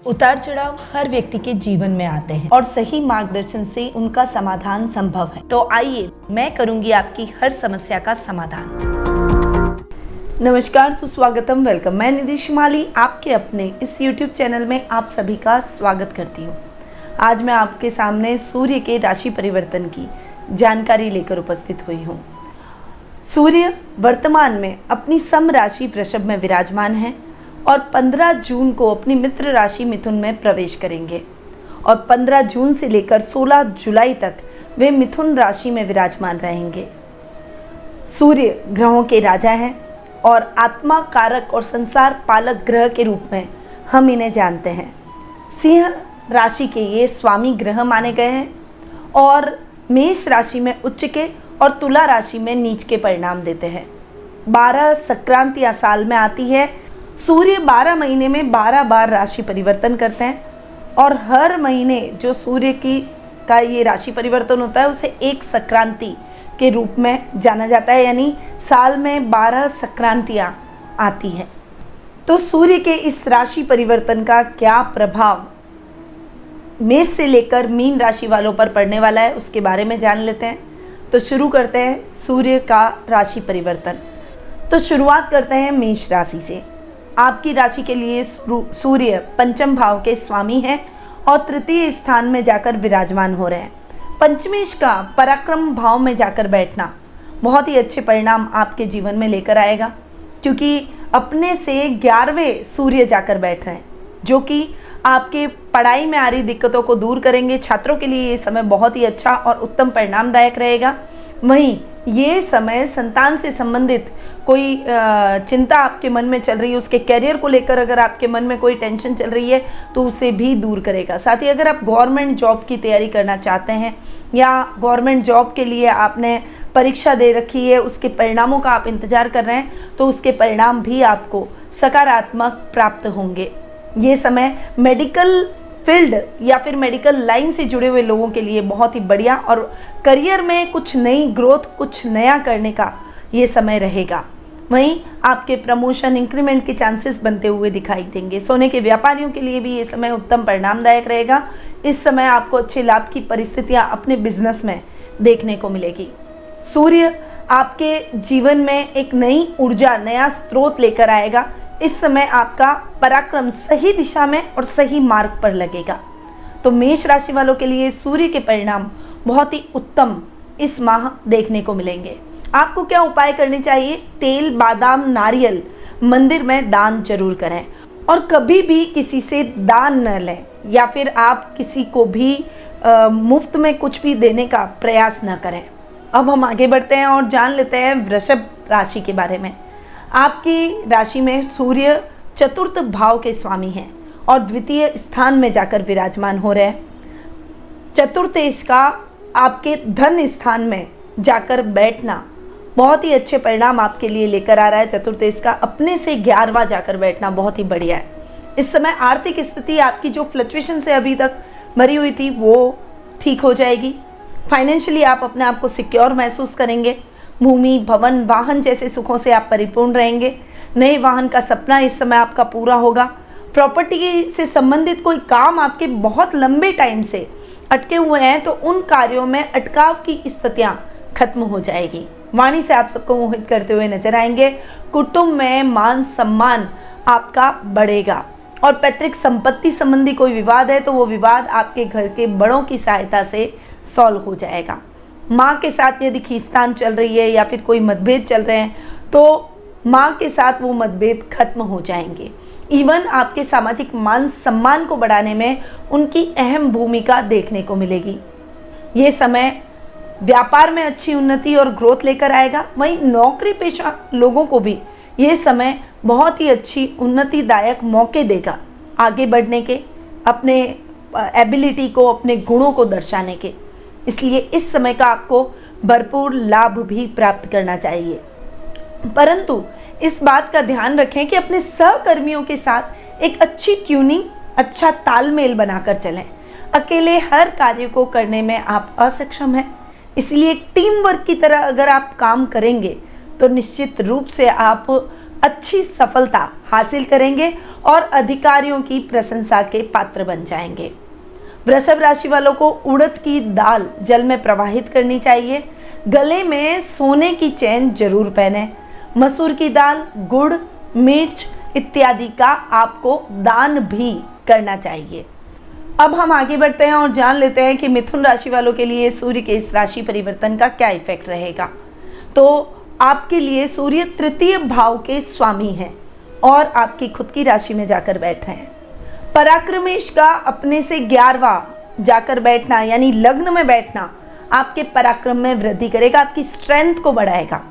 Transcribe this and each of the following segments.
उतार चढ़ाव हर व्यक्ति के जीवन में आते हैं और सही मार्गदर्शन से उनका समाधान संभव है। तो आइए मैं करूंगी आपकी हर समस्या का समाधान। नमस्कार, सुस्वागतम, वेलकम। मैं निधि शिमाली आपके अपने इस YouTube चैनल में आप सभी का स्वागत करती हूँ। आज मैं आपके सामने सूर्य के राशि परिवर्तन की जानकारी लेकर उपस्थित हुई हूँ। सूर्य वर्तमान में अपनी सम राशि वृषभ में विराजमान है और 15 जून को अपनी मित्र राशि मिथुन में प्रवेश करेंगे और 15 जून से लेकर 16 जुलाई तक वे मिथुन राशि में विराजमान रहेंगे। सूर्य ग्रहों के राजा हैं और आत्मा कारक और संसार पालक ग्रह के रूप में हम इन्हें जानते हैं। सिंह राशि के ये स्वामी ग्रह माने गए हैं और मेष राशि में उच्च के और तुला राशि में नीच के परिणाम देते हैं। 12 संक्रांतियां साल में आती है। सूर्य 12 महीने में 12 बार राशि परिवर्तन करते हैं और हर महीने जो सूर्य का ये राशि परिवर्तन होता है उसे एक संक्रांति के रूप में जाना जाता है, यानी साल में 12 संक्रांतियां आती हैं। तो सूर्य के इस राशि परिवर्तन का क्या प्रभाव मेष से लेकर मीन राशि वालों पर पड़ने वाला है उसके बारे में जान लेते हैं। तो शुरू करते हैं सूर्य का राशि परिवर्तन। तो शुरुआत करते हैं मेष राशि से। आपकी राशि के लिए सूर्य पंचम भाव के स्वामी हैं और तृतीय स्थान में जाकर विराजमान हो रहे हैं। पंचमेश का पराक्रम भाव में जाकर बैठना बहुत ही अच्छे परिणाम आपके जीवन में लेकर आएगा, क्योंकि अपने से 11वें सूर्य जाकर बैठ रहे हैं, जो कि आपके पढ़ाई में आ रही दिक्कतों को दूर करेंगे। छात्रों के लिए ये समय बहुत ही अच्छा और उत्तम परिणामदायक रहेगा। वहीं ये समय संतान से संबंधित कोई चिंता आपके मन में चल रही है, उसके करियर को लेकर अगर आपके मन में कोई टेंशन चल रही है तो उसे भी दूर करेगा। साथ ही अगर आप गवर्नमेंट जॉब की तैयारी करना चाहते हैं या गवर्नमेंट जॉब के लिए आपने परीक्षा दे रखी है, उसके परिणामों का आप इंतजार कर रहे हैं, तो उसके परिणाम भी आपको सकारात्मक प्राप्त होंगे। ये समय मेडिकल फील्ड या फिर मेडिकल लाइन से जुड़े हुए लोगों के लिए बहुत ही बढ़िया और करियर में कुछ नई ग्रोथ, कुछ नया करने का ये समय रहेगा। वहीं आपके प्रमोशन, इंक्रीमेंट के चांसेस बनते हुए दिखाई देंगे। सोने के व्यापारियों के लिए भी ये समय उत्तम परिणामदायक रहेगा। इस समय आपको अच्छे लाभ की परिस्थितियां अपने बिजनेस में देखने को मिलेगी। सूर्य आपके जीवन में एक नई ऊर्जा, नया स्रोत लेकर आएगा। इस समय आपका पराक्रम सही दिशा में और सही मार्ग पर लगेगा। तो मेष राशि वालों के लिए सूर्य के परिणाम बहुत ही उत्तम इस माह देखने को मिलेंगे। आपको क्या उपाय करने चाहिए? तेल, बादाम, नारियल मंदिर में दान जरूर करें और कभी भी किसी से दान न लें या फिर आप किसी को भी मुफ्त में कुछ भी देने का प्रयास न करें। अब हम आगे बढ़ते हैं और जान लेते हैं वृषभ राशि के बारे में। आपकी राशि में सूर्य चतुर्थ भाव के स्वामी हैं और द्वितीय स्थान में जाकर विराजमान हो रहे हैं। चतुर्थ इसका आपके धन स्थान में जाकर बैठना बहुत ही अच्छे परिणाम आपके लिए लेकर आ रहा है। चतुर्थ इसका अपने से 11वां जाकर बैठना बहुत ही बढ़िया है। इस समय आर्थिक स्थिति आपकी जो फ्लक्चुएशन से अभी तक मरी हुई थी वो ठीक हो जाएगी। फाइनेंशियली आप अपने आप को सिक्योर महसूस करेंगे। भूमि, भवन, वाहन जैसे सुखों से आप परिपूर्ण रहेंगे। नए वाहन का सपना इस समय आपका पूरा होगा। प्रॉपर्टी से संबंधित कोई काम आपके बहुत लंबे टाइम से अटके हुए हैं तो उन कार्यों में अटकाव की स्थितियां खत्म हो जाएगी। वाणी से आप सबको मोहित करते हुए नजर आएंगे। कुटुंब में मान सम्मान आपका बढ़ेगा और पैतृक संपत्ति संबंधी कोई विवाद है तो वो विवाद आपके घर के बड़ों की सहायता से सॉल्व हो जाएगा। माँ के साथ यदि खींचतान चल रही है या फिर कोई मतभेद चल रहे हैं तो माँ के साथ वो मतभेद खत्म हो जाएंगे। इवन आपके सामाजिक मान सम्मान को बढ़ाने में उनकी अहम भूमिका देखने को मिलेगी। ये समय व्यापार में अच्छी उन्नति और ग्रोथ लेकर आएगा। वहीं नौकरी पेशा लोगों को भी ये समय बहुत ही अच्छी उन्नतिदायक मौके देगा आगे बढ़ने के, अपने एबिलिटी को, अपने गुणों को दर्शाने के। इसलिए इस समय का आपको भरपूर लाभ भी प्राप्त करना चाहिए। परंतु इस बात का ध्यान रखें कि अपने सहकर्मियों के साथ एक अच्छी ट्यूनिंग, अच्छा तालमेल बनाकर चलें। अकेले हर कार्य को करने में आप असक्षम हैं, इसलिए टीम वर्क की तरह अगर आप काम करेंगे तो निश्चित रूप से आप अच्छी सफलता हासिल करेंगे और अधिकारियों की प्रशंसा के पात्र बन जाएंगे। वृषभ राशि वालों को उड़द की दाल जल में प्रवाहित करनी चाहिए। गले में सोने की चेन जरूर पहने। मसूर की दाल, गुड़, मिर्च इत्यादि का आपको दान भी करना चाहिए। अब हम आगे बढ़ते हैं और जान लेते हैं कि मिथुन राशि वालों के लिए सूर्य के इस राशि परिवर्तन का क्या इफेक्ट रहेगा। तो आपके लिए सूर्य तृतीय भाव के स्वामी हैं और आपकी खुद की राशि में जाकर बैठ रहे हैं। पराक्रमेश का अपने से 11वां जाकर बैठना यानी लग्न में बैठना आपके पराक्रम में वृद्धि करेगा, आपकी स्ट्रेंथ को बढ़ाएगा।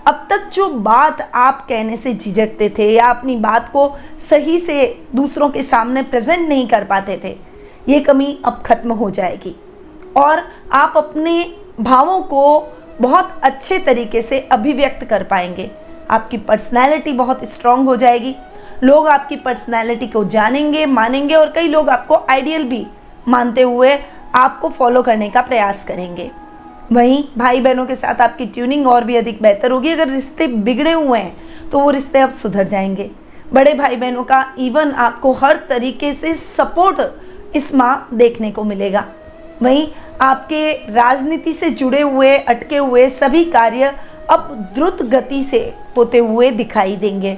अब तक जो बात आप कहने से झिझकते थे या अपनी बात को सही से दूसरों के सामने प्रेजेंट नहीं कर पाते थे, ये कमी अब खत्म हो जाएगी और आप अपने भावों को बहुत अच्छे तरीके से अभिव्यक्त कर पाएंगे। आपकी पर्सनैलिटी बहुत स्ट्रांग हो जाएगी। लोग आपकी पर्सनैलिटी को जानेंगे, मानेंगे और कई लोग आपको आइडियल भी मानते हुए आपको फॉलो करने का प्रयास करेंगे। वहीं भाई बहनों के साथ आपकी ट्यूनिंग और भी अधिक बेहतर होगी। अगर रिश्ते बिगड़े हुए हैं तो वो रिश्ते अब सुधर जाएंगे। बड़े भाई बहनों का इवन आपको हर तरीके से सपोर्ट इस माह देखने को मिलेगा। वहीं आपके राजनीति से जुड़े हुए अटके हुए सभी कार्य अब द्रुत गति से होते हुए दिखाई देंगे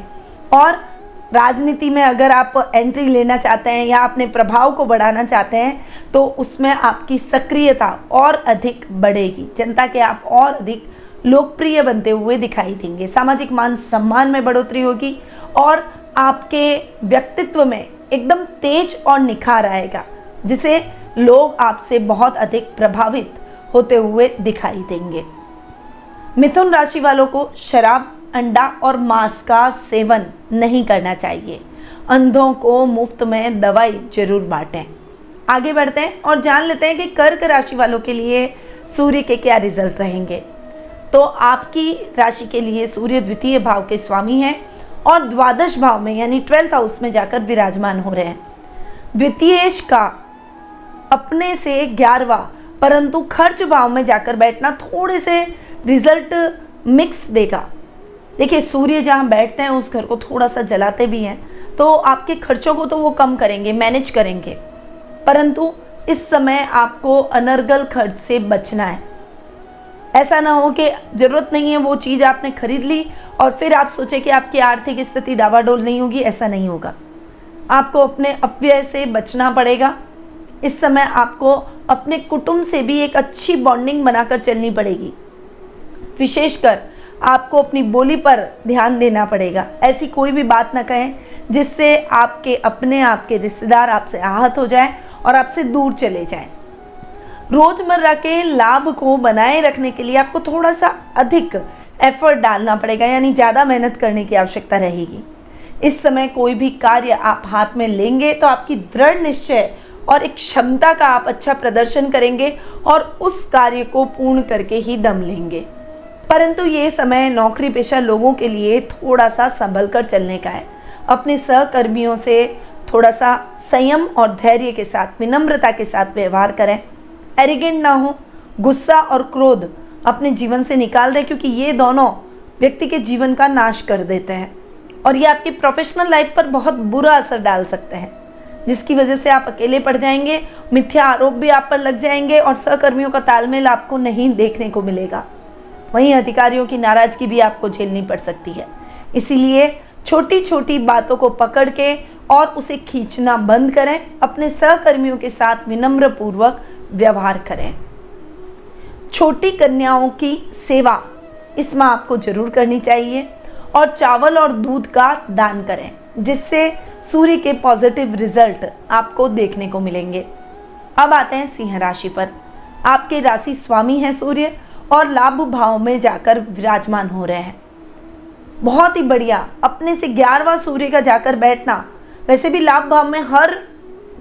और राजनीति में अगर आप एंट्री लेना चाहते हैं या अपने प्रभाव को बढ़ाना चाहते हैं तो उसमें आपकी सक्रियता और अधिक बढ़ेगी। जनता के आप और अधिक लोकप्रिय बनते हुए दिखाई देंगे। सामाजिक मान सम्मान में बढ़ोतरी होगी और आपके व्यक्तित्व में एकदम तेज और निखार आएगा, जिसे लोग आपसे बहुत अधिक प्रभावित होते हुए दिखाई देंगे। मिथुन राशि वालों को शराब, अंडा और मांस का सेवन नहीं करना चाहिए। अंधों को मुफ्त में दवाई जरूर बांटें। आगे बढ़ते हैं और जान लेते हैं कि कर्क राशि वालों के लिए सूर्य के क्या रिजल्ट रहेंगे। तो आपकी राशि के लिए सूर्य द्वितीय भाव के स्वामी हैं और द्वादश भाव में यानी 12th हाउस में जाकर विराजमान हो रहे हैं। द्वितीयेश का अपने से 11वां परंतु खर्च भाव में जाकर बैठना थोड़े से रिजल्ट मिक्स देगा। देखिए, सूर्य जहाँ बैठते हैं उस घर को थोड़ा सा जलाते भी हैं, तो आपके खर्चों को तो वो कम करेंगे, मैनेज करेंगे, परंतु इस समय आपको अनर्गल खर्च से बचना है। ऐसा ना हो कि ज़रूरत नहीं है वो चीज़ आपने खरीद ली और फिर आप सोचें कि आपकी आर्थिक स्थिति डावाडोल नहीं होगी। ऐसा नहीं होगा। आपको अपने अपव्यय से बचना पड़ेगा। इस समय आपको अपने कुटुंब से भी एक अच्छी बॉन्डिंग बनाकर चलनी पड़ेगी। विशेषकर आपको अपनी बोली पर ध्यान देना पड़ेगा। ऐसी कोई भी बात ना कहें जिससे आपके रिश्तेदार आपसे आहत हो जाए और आपसे दूर चले जाएं। रोजमर्रा के लाभ को बनाए रखने के लिए आपको थोड़ा सा अधिक एफर्ट डालना पड़ेगा, यानी ज़्यादा मेहनत करने की आवश्यकता रहेगी। इस समय कोई भी कार्य आप हाथ में लेंगे तो आपकी दृढ़ निश्चय और एक क्षमता का आप अच्छा प्रदर्शन करेंगे और उस कार्य को पूर्ण करके ही दम लेंगे। परंतु ये समय नौकरी पेशा लोगों के लिए थोड़ा सा संभल कर चलने का है। अपने सहकर्मियों से थोड़ा सा संयम और धैर्य के साथ, विनम्रता के साथ व्यवहार करें। एरिगेंट ना हो। गुस्सा और क्रोध अपने जीवन से निकाल दें, क्योंकि ये दोनों व्यक्ति के जीवन का नाश कर देते हैं और ये आपकी प्रोफेशनल लाइफ पर बहुत बुरा असर डाल सकते हैं, जिसकी वजह से आप अकेले पड़ जाएंगे। मिथ्या आरोप भी आप पर लग जाएंगे और सहकर्मियों का तालमेल आपको नहीं देखने को मिलेगा। वहीं अधिकारियों की नाराजगी भी आपको झेलनी पड़ सकती है। इसीलिए छोटी छोटी बातों को पकड़ के और उसे खींचना बंद करें। अपने सहकर्मियों के साथ विनम्र पूर्वक व्यवहार करें। छोटी कन्याओं की सेवा इसमें आपको जरूर करनी चाहिए और चावल और दूध का दान करें, जिससे सूर्य के पॉजिटिव रिजल्ट आपको देखने को मिलेंगे। अब आते हैं सिंह राशि पर। आपके राशि स्वामी हैं सूर्य और लाभ भाव में जाकर विराजमान हो रहे हैं। बहुत ही बढ़िया। अपने से 11वां सूर्य का जाकर बैठना, वैसे भी लाभ भाव में हर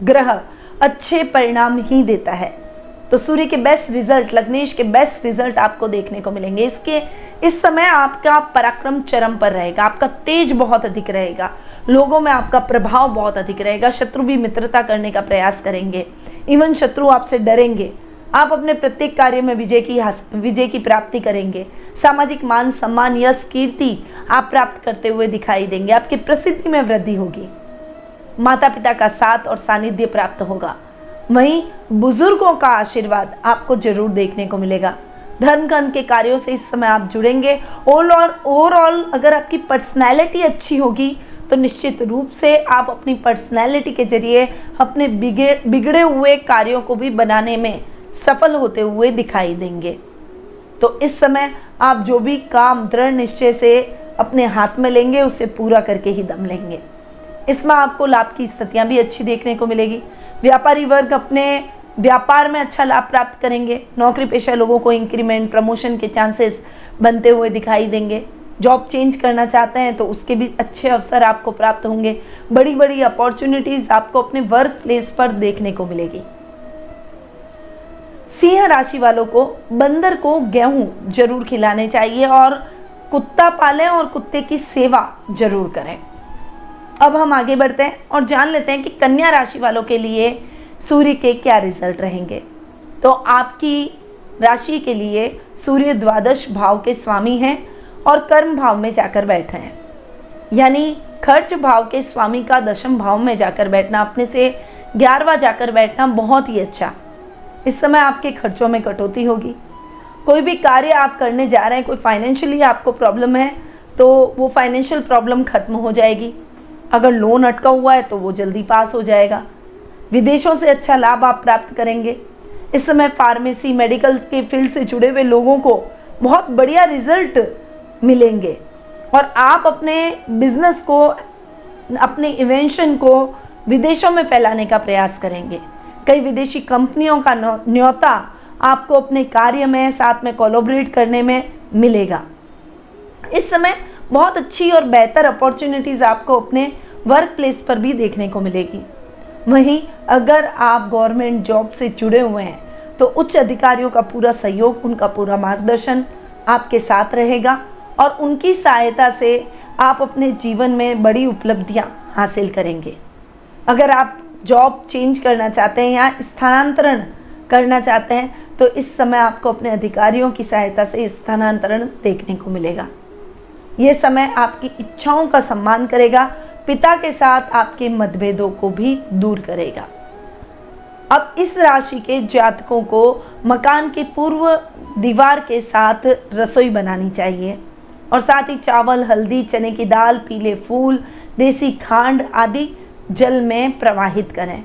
ग्रह अच्छे परिणाम ही देता है, तो सूर्य के बेस्ट रिजल्ट, लग्नेश के बेस्ट रिजल्ट आपको देखने को मिलेंगे। इस समय आपका पराक्रम चरम पर रहेगा। आपका तेज बहुत अधिक रहेगा। लोगों में आपका प्रभाव बहुत अधिक रहेगा। शत्रु भी मित्रता करने का प्रयास करेंगे। इवन शत्रु आपसे डरेंगे। आप अपने प्रत्येक कार्य में विजय की प्राप्ति करेंगे। सामाजिक मान सम्मान यश कीर्ति आप प्राप्त करते हुए दिखाई देंगे। आपकी प्रसिद्धि में वृद्धि होगी। माता पिता का साथ और सानिध्य प्राप्त होगा। वहीं बुजुर्गों का आशीर्वाद आपको जरूर देखने को मिलेगा। धर्म कर्म के कार्यों से इस समय आप जुड़ेंगे। ओवरऑल अगर आपकी पर्सनैलिटी अच्छी होगी तो निश्चित रूप से आप अपनी पर्सनैलिटी के जरिए अपने बिगड़े हुए कार्यों को भी बनाने में सफल होते हुए दिखाई देंगे। तो इस समय आप जो भी काम दृढ़ निश्चय से अपने हाथ में लेंगे उसे पूरा करके ही दम लेंगे। इसमें आपको लाभ की स्थितियां भी अच्छी देखने को मिलेगी। व्यापारी वर्ग अपने व्यापार में अच्छा लाभ प्राप्त करेंगे। नौकरी पेशा लोगों को इंक्रीमेंट प्रमोशन के चांसेस बनते हुए दिखाई देंगे। जॉब चेंज करना चाहते हैं तो उसके भी अच्छे अवसर आपको प्राप्त होंगे। बड़ी बड़ी अपॉर्चुनिटीज आपको अपने वर्क प्लेस पर देखने को मिलेगी। सिंह राशि वालों को बंदर को गेहूं जरूर खिलाने चाहिए और कुत्ता पालें और कुत्ते की सेवा जरूर करें। अब हम आगे बढ़ते हैं और जान लेते हैं कि कन्या राशि वालों के लिए सूर्य के क्या रिजल्ट रहेंगे। तो आपकी राशि के लिए सूर्य द्वादश भाव के स्वामी हैं और कर्म भाव में जाकर बैठे हैं। यानी खर्च भाव के स्वामी का दशम भाव में जाकर बैठना, अपने से 11वां जाकर बैठना बहुत ही अच्छा। इस समय आपके खर्चों में कटौती होगी। कोई भी कार्य आप करने जा रहे हैं, कोई फाइनेंशियली आपको प्रॉब्लम है तो वो फाइनेंशियल प्रॉब्लम खत्म हो जाएगी। अगर लोन अटका हुआ है तो वो जल्दी पास हो जाएगा। विदेशों से अच्छा लाभ आप प्राप्त करेंगे। इस समय फार्मेसी मेडिकल के फील्ड से जुड़े हुए लोगों को बहुत बढ़िया रिजल्ट मिलेंगे और आप अपने बिजनेस को, अपने इन्वेंशन को विदेशों में फैलाने का प्रयास करेंगे। कई विदेशी कंपनियों का न्योता आपको अपने कार्य में साथ में कोलैबोरेट करने में मिलेगा। इस समय बहुत अच्छी और बेहतर अपॉर्चुनिटीज आपको अपने वर्क प्लेस पर भी देखने को मिलेगी। वहीं अगर आप गवर्नमेंट जॉब से जुड़े हुए हैं तो उच्च अधिकारियों का पूरा सहयोग, उनका पूरा मार्गदर्शन आपके साथ रहेगा और उनकी सहायता से आप अपने जीवन में बड़ी उपलब्धियां हासिल करेंगे। अगर आप जॉब चेंज करना चाहते हैं या स्थानांतरण करना चाहते हैं तो इस समय आपको अपने अधिकारियों की सहायता से स्थानांतरण देखने को मिलेगा। ये समय आपकी इच्छाओं का सम्मान करेगा, पिता के साथ आपके मतभेदों को भी दूर करेगा। अब इस राशि के जातकों को मकान की पूर्व दीवार के साथ रसोई बनानी चाहिए और साथ ही चावल, हल्दी, चने की दाल, पीले फूल, देसी खांड आदि जल में प्रवाहित करें।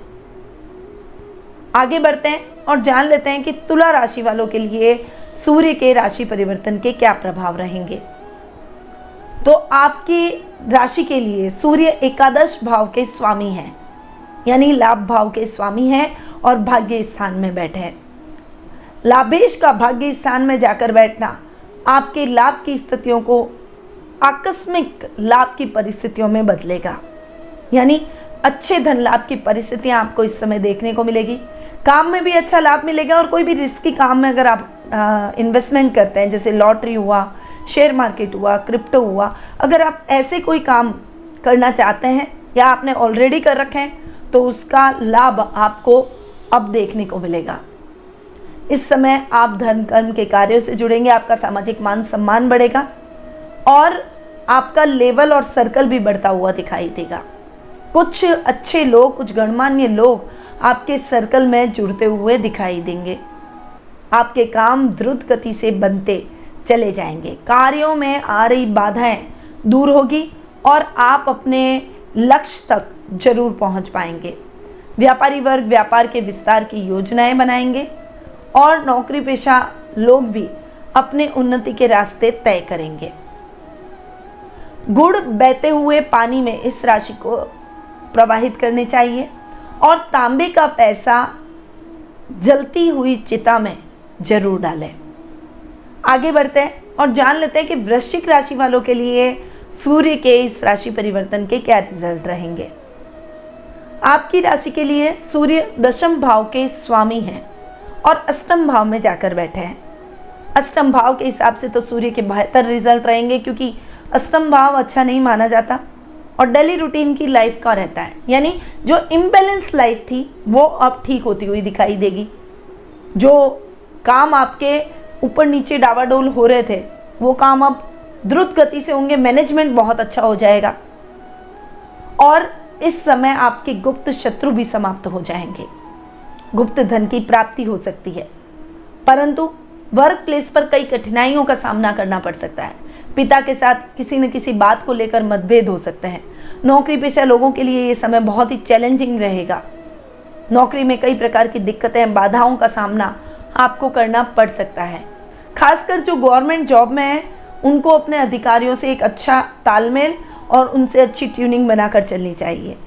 आगे बढ़ते हैं और जान लेते हैं कि तुला राशि वालों के लिए सूर्य के राशि परिवर्तन के क्या प्रभाव रहेंगे। तो आपकी राशि के लिए सूर्य एकादश भाव के स्वामी हैं, यानी लाभ भाव के स्वामी हैं और भाग्य स्थान में बैठे हैं। लाभेश का भाग्य स्थान में जाकर बैठना आपके लाभ की स्थितियों को आकस्मिक लाभ की परिस्थितियों में बदलेगा। यानी अच्छे धन लाभ की परिस्थितियां आपको इस समय देखने को मिलेगी। काम में भी अच्छा लाभ मिलेगा और कोई भी रिस्की काम में अगर आप इन्वेस्टमेंट करते हैं, जैसे लॉटरी हुआ, शेयर मार्केट हुआ, क्रिप्टो हुआ, अगर आप ऐसे कोई काम करना चाहते हैं या आपने ऑलरेडी कर रखे हैं तो उसका लाभ आपको अब देखने को मिलेगा। इस समय आप धर्म कर्म के कार्यों से जुड़ेंगे, आपका सामाजिक मान सम्मान बढ़ेगा और आपका लेवल और सर्कल भी बढ़ता हुआ दिखाई देगा। कुछ अच्छे लोग, कुछ गणमान्य लोग आपके सर्कल में जुड़ते हुए दिखाई देंगे। आपके काम द्रुत गति से बनते चले जाएंगे। कार्यों में आ रही बाधाएं दूर होगी और आप अपने लक्ष्य तक जरूर पहुंच पाएंगे। व्यापारी वर्ग व्यापार के विस्तार की योजनाएं बनाएंगे और नौकरी पेशा लोग भी अपने उन्नति के रास्ते तय करेंगे। गुड़ बहते हुए पानी में इस राशि को प्रवाहित करने चाहिए और तांबे का पैसा जलती हुई चिता में जरूर डालें। आगे बढ़ते हैं और जान लेते हैं कि वृश्चिक राशि वालों के लिए सूर्य के इस राशि परिवर्तन के क्या रिजल्ट रहेंगे। आपकी राशि के लिए सूर्य दशम भाव के स्वामी हैं और अष्टम भाव में जाकर बैठे हैं। अष्टम भाव के हिसाब से तो सूर्य के बेहतर रिजल्ट रहेंगे, क्योंकि अष्टम भाव अच्छा नहीं माना जाता और डेली रूटीन की लाइफ का रहता है। यानी जो इम्बैलेंस लाइफ थी वो अब ठीक होती हुई दिखाई देगी। जो काम आपके ऊपर नीचे डावाडोल हो रहे थे वो काम अब द्रुत गति से होंगे, मैनेजमेंट बहुत अच्छा हो जाएगा और इस समय आपके गुप्त शत्रु भी समाप्त हो जाएंगे। गुप्त धन की प्राप्ति हो सकती है, परंतु वर्क प्लेस पर कई कठिनाइयों का सामना करना पड़ सकता है। पिता के साथ किसी न किसी बात को लेकर मतभेद हो सकते हैं। नौकरी पेशा लोगों के लिए ये समय बहुत ही चैलेंजिंग रहेगा। नौकरी में कई प्रकार की दिक्कतें, बाधाओं का सामना आपको करना पड़ सकता है। खासकर जो गवर्नमेंट जॉब में है उनको अपने अधिकारियों से एक अच्छा तालमेल और उनसे अच्छी ट्यूनिंग बनाकर चलनी चाहिए।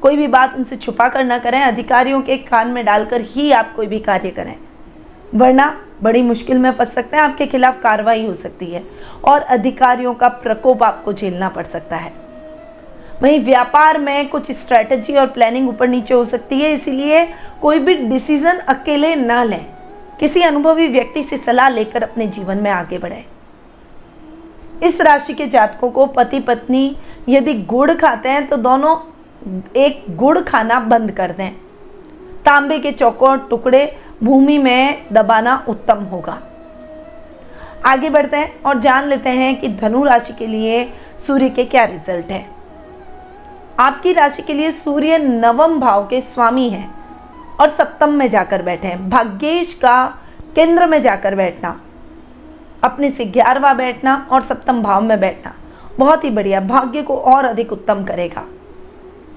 कोई भी बात उनसे छुपा कर ना करें, अधिकारियों के कान में डालकर ही आप कोई भी कार्य करें, वरना बड़ी मुश्किल में फंस सकते हैं। आपके खिलाफ कार्रवाई हो सकती है और अधिकारियों का प्रकोप आपको झेलना पड़ सकता है। वहीं व्यापार में कुछ स्ट्रैटेजी और प्लानिंग ऊपर नीचे हो सकती है, इसीलिए कोई भी डिसीजन अकेले ना लें। किसी अनुभवी व्यक्ति से सलाह लेकर अपने जीवन में आगे बढ़ें। इस राशि के जातकों को पति पत्नी यदि गुड़ खाते हैं तो दोनों एक गुड़ खाना बंद कर दें। तांबे के चौकोर टुकड़े भूमि में दबाना उत्तम होगा। आगे बढ़ते हैं और जान लेते हैं कि धनु राशि के लिए सूर्य के क्या रिजल्ट है। आपकी राशि के लिए सूर्य नवम भाव के स्वामी हैं और सप्तम में जाकर बैठे हैं। भाग्येश का केंद्र में जाकर बैठना, अपने से 11वां बैठना और सप्तम भाव में बैठना बहुत ही बढ़िया, भाग्य को और अधिक उत्तम करेगा।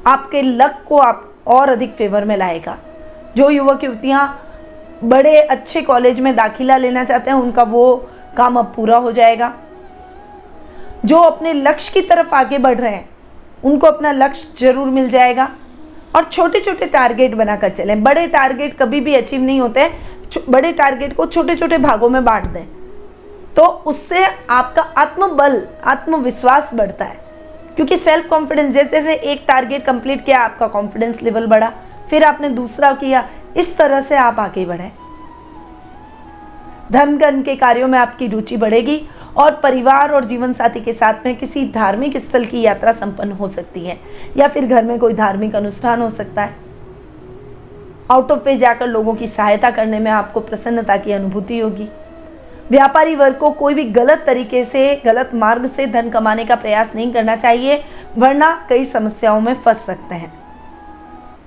आपके लक को आप और अधिक फेवर में लाएगा। जो युवक युवतियां बड़े अच्छे कॉलेज में दाखिला लेना चाहते हैं उनका वो काम अब पूरा हो जाएगा। जो अपने लक्ष्य की तरफ आगे बढ़ रहे हैं उनको अपना लक्ष्य जरूर मिल जाएगा। और छोटे छोटे टारगेट बनाकर चलें। बड़े टारगेट कभी भी अचीव नहीं होते हैं। बड़े टारगेट को छोटे छोटे भागों में बांट दें तो उससे आपका आत्मबल, आत्मविश्वास बढ़ता है। क्योंकि सेल्फ कॉन्फिडेंस, जैसे जैसे एक टारगेट कंप्लीट किया आपका कॉन्फिडेंस लेवल बढ़ा, फिर आपने दूसरा किया, इस तरह से आप आगे बढ़े। धन के कार्यों में आपकी रुचि बढ़ेगी और परिवार और जीवन साथी के साथ में किसी धार्मिक स्थल की यात्रा संपन्न हो सकती है या फिर घर में कोई धार्मिक अनुष्ठान हो सकता है। आउट ऑफ वे जाकर लोगों की सहायता करने में आपको प्रसन्नता की अनुभूति होगी। व्यापारी वर्ग को कोई भी गलत तरीके से, गलत मार्ग से धन कमाने का प्रयास नहीं करना चाहिए, वरना कई समस्याओं में फंस सकते हैं।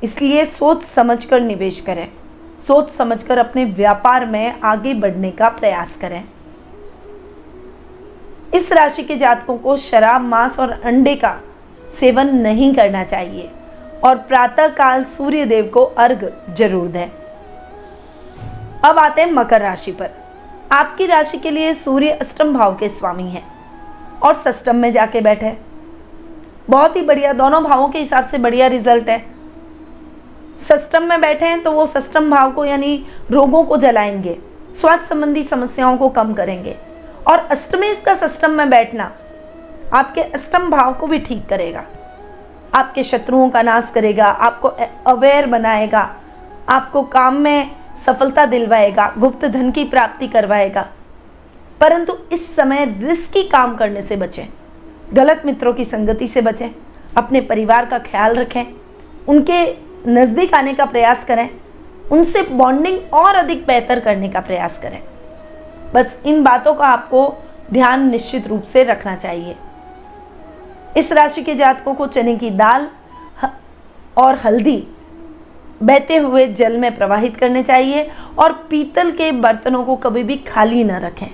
इसलिए सोच समझकर निवेश करें, सोच समझकर अपने व्यापार में आगे बढ़ने का प्रयास करें। इस राशि के जातकों को शराब, मांस और अंडे का सेवन नहीं करना चाहिए और प्रातः काल सूर्य देव को अर्घ्य जरूर दें। अब आते हैं मकर राशि पर। आपकी राशि के लिए सूर्य अष्टम भाव के स्वामी हैं और षष्ठम में जाके बैठे। बहुत ही बढ़िया, दोनों भावों के हिसाब से बढ़िया रिजल्ट है। षष्ठम में बैठे हैं तो वो षष्ठम भाव को यानी रोगों को जलाएंगे, स्वास्थ्य संबंधी समस्याओं को कम करेंगे। और अष्टमेश का षष्ठम में बैठना आपके अष्टम भाव को भी ठीक करेगा, आपके शत्रुओं का नाश करेगा, आपको अवेयर बनाएगा, आपको काम में सफलता दिलवाएगा, गुप्त धन की प्राप्ति करवाएगा। परंतु इस समय रिस्की काम करने से बचें, गलत मित्रों की संगति से बचें, अपने परिवार का ख्याल रखें, उनके नज़दीक आने का प्रयास करें, उनसे बॉन्डिंग और अधिक बेहतर करने का प्रयास करें। बस इन बातों का आपको ध्यान निश्चित रूप से रखना चाहिए। इस राशि के जातकों को चने की दाल और हल्दी बहते हुए जल में प्रवाहित करने चाहिए और पीतल के बर्तनों को कभी भी खाली न रखें।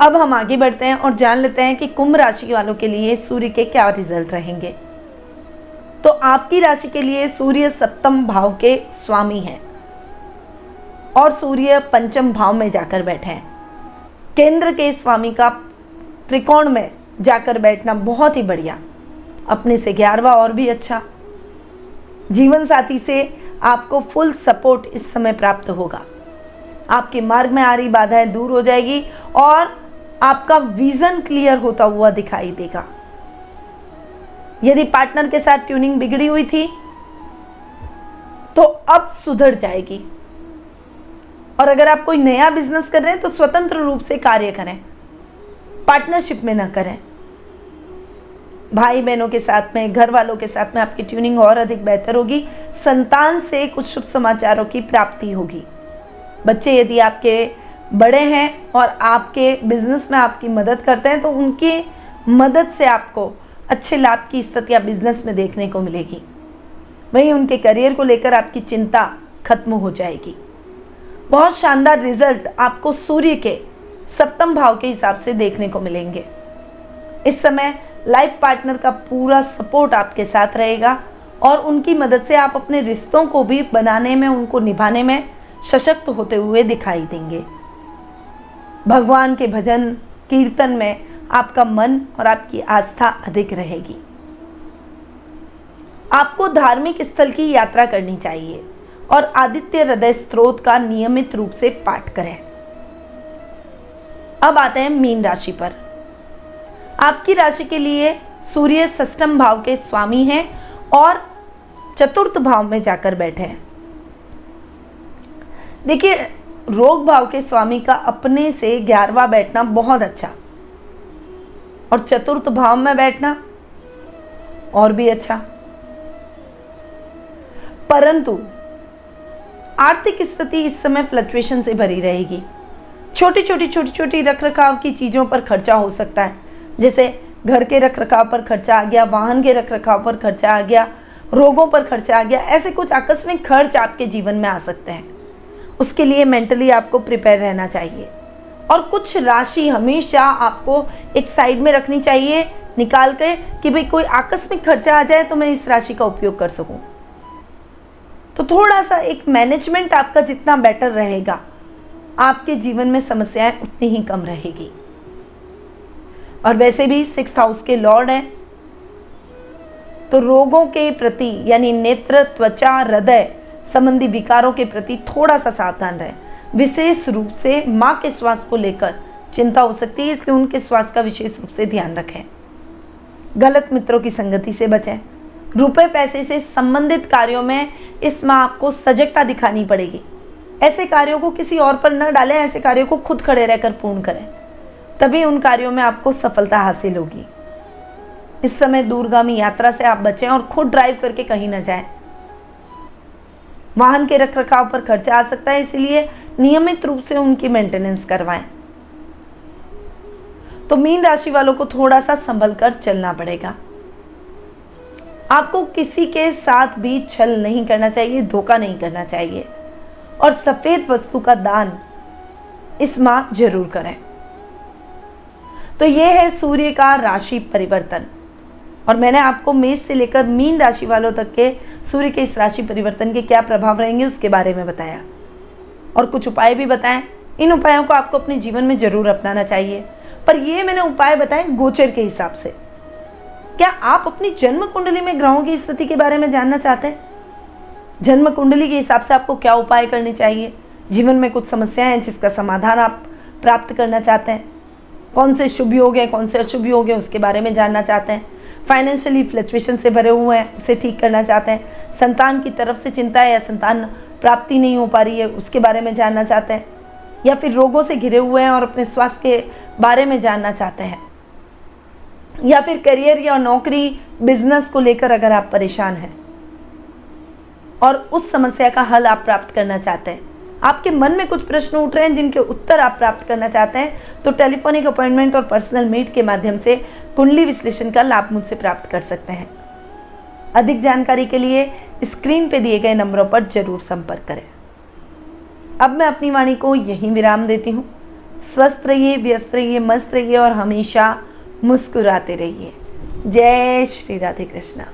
अब हम आगे बढ़ते हैं और जान लेते हैं कि कुंभ राशि वालों के लिए सूर्य के क्या रिजल्ट रहेंगे। तो आपकी राशि के लिए सूर्य सप्तम भाव के स्वामी हैं और सूर्य पंचम भाव में जाकर बैठे हैं। केंद्र के स्वामी का त्रिकोण में जाकर बैठना बहुत ही बढ़िया, अपने से 11वां और भी अच्छा। जीवन साथी से आपको फुल सपोर्ट इस समय प्राप्त होगा। आपके मार्ग में आ रही बाधाएं दूर हो जाएगी और आपका विजन क्लियर होता हुआ दिखाई देगा। यदि पार्टनर के साथ ट्यूनिंग बिगड़ी हुई थी तो अब सुधर जाएगी। और अगर आप कोई नया बिजनेस कर रहे हैं तो स्वतंत्र रूप से कार्य करें, पार्टनरशिप में ना करें। भाई बहनों के साथ में, घर वालों के साथ में आपकी ट्यूनिंग और अधिक बेहतर होगी। संतान से कुछ शुभ समाचारों की प्राप्ति होगी। बच्चे यदि आपके बड़े हैं और आपके बिजनेस में आपकी मदद करते हैं तो उनकी मदद से आपको अच्छे लाभ की स्थितियाँ बिजनेस में देखने को मिलेगी। वहीं उनके करियर को लेकर आपकी चिंता खत्म हो जाएगी। बहुत शानदार रिजल्ट आपको सूर्य के सप्तम भाव के हिसाब से देखने को मिलेंगे। इस समय लाइफ पार्टनर का पूरा सपोर्ट आपके साथ रहेगा और उनकी मदद से आप अपने रिश्तों को भी बनाने में, उनको निभाने में सशक्त होते हुए दिखाई देंगे। भगवान के भजन कीर्तन में आपका मन और आपकी आस्था अधिक रहेगी। आपको धार्मिक स्थल की यात्रा करनी चाहिए और आदित्य हृदय स्त्रोत का नियमित रूप से पाठ करें। अब आते हैं मीन राशि पर। आपकी राशि के लिए सूर्य षष्ठम भाव के स्वामी हैं और चतुर्थ भाव में जाकर बैठे हैं। देखिए, रोग भाव के स्वामी का अपने से 11वां बैठना बहुत अच्छा और चतुर्थ भाव में बैठना और भी अच्छा। परंतु आर्थिक स्थिति इस समय फ्लक्चुएशन से भरी रहेगी। छोटी छोटी रख रखाव की चीज़ों पर खर्चा हो सकता है, जैसे घर के रख रखाव पर खर्चा आ गया, वाहन के रख रखाव पर खर्चा आ गया, रोगों पर खर्चा आ गया। ऐसे कुछ आकस्मिक खर्च आपके जीवन में आ सकते हैं। उसके लिए मेंटली आपको प्रिपेयर रहना चाहिए और कुछ राशि हमेशा आपको एक साइड में रखनी चाहिए निकाल के कि भाई कोई आकस्मिक खर्चा आ जाए तो मैं इस राशि का उपयोग कर सकूं। तो थोड़ा सा एक मैनेजमेंट आपका जितना बेटर रहेगा, आपके जीवन में समस्याएं उतनी ही कम रहेगी। और वैसे भी 6th हाउस के लॉर्ड हैं, तो रोगों के प्रति यानी नेत्र, त्वचा, हृदय संबंधी विकारों के प्रति थोड़ा सा सावधान रहें। विशेष रूप से माँ के स्वास्थ्य को लेकर चिंता हो सकती है, इसलिए उनके स्वास्थ्य का विशेष रूप से ध्यान रखें। गलत मित्रों की संगति से बचें। रुपए पैसे से संबंधित कार्यों में इस माह आपको सजगता दिखानी पड़ेगी। ऐसे कार्यों को किसी और पर न डालें, ऐसे कार्यों को खुद खड़े रहकर पूर्ण करें, तभी उन कार्यों में आपको सफलता हासिल होगी। इस समय दूरगामी यात्रा से आप बचें और खुद ड्राइव करके कहीं न जाएं। वाहन के रखरखाव पर खर्चा आ सकता है, इसलिए नियमित रूप से उनकी मेंटेनेंस करवाएं। तो मीन राशि वालों को थोड़ा सा संभल कर चलना पड़ेगा। आपको किसी के साथ भी छल नहीं करना चाहिए, धोखा नहीं करना चाहिए और सफेद वस्तु का दान इस माह जरूर करें। तो यह है सूर्य का राशि परिवर्तन और मैंने आपको मेष से लेकर मीन राशि वालों तक के सूर्य के इस राशि परिवर्तन के क्या प्रभाव रहेंगे उसके बारे में बताया और कुछ उपाय भी बताएं। इन उपायों को आपको अपने जीवन में जरूर अपनाना चाहिए, पर ये मैंने उपाय बताए गोचर के हिसाब से। क्या आप अपनी जन्म कुंडली में ग्रहों की स्थिति के बारे में जानना चाहते हैं? जन्म कुंडली के हिसाब से आपको क्या उपाय करने चाहिए? जीवन में कुछ समस्याएं हैं जिसका समाधान आप प्राप्त करना चाहते हैं, कौन से शुभ योग हैं, कौन से अशुभ योग हैं, उसके बारे में जानना चाहते हैं, फाइनेंशियली फ्लक्चुएशन से भरे हुए हैं उसे ठीक करना चाहते हैं, संतान की तरफ से चिंता है या संतान प्राप्ति नहीं हो पा रही है उसके बारे में जानना चाहते हैं, या फिर रोगों से घिरे हुए हैं और अपने स्वास्थ्य के बारे में जानना चाहते हैं, या फिर करियर या नौकरी बिजनेस को लेकर अगर आप परेशान हैं और उस समस्या का हल आप प्राप्त करना चाहते हैं, आपके मन में कुछ प्रश्न उठ रहे हैं जिनके उत्तर आप प्राप्त करना चाहते हैं, तो टेलीफोनिक अपॉइंटमेंट और पर्सनल मीट के माध्यम से कुंडली विश्लेषण का लाभ मुझसे प्राप्त कर सकते हैं। अधिक जानकारी के लिए स्क्रीन पे दिए गए नंबरों पर जरूर संपर्क करें। अब मैं अपनी वाणी को यहीं विराम देती हूँ। स्वस्थ रहिए, व्यस्त रहिए, मस्त रहिए और हमेशा मुस्कुराते रहिए। जय श्री राधे कृष्णा।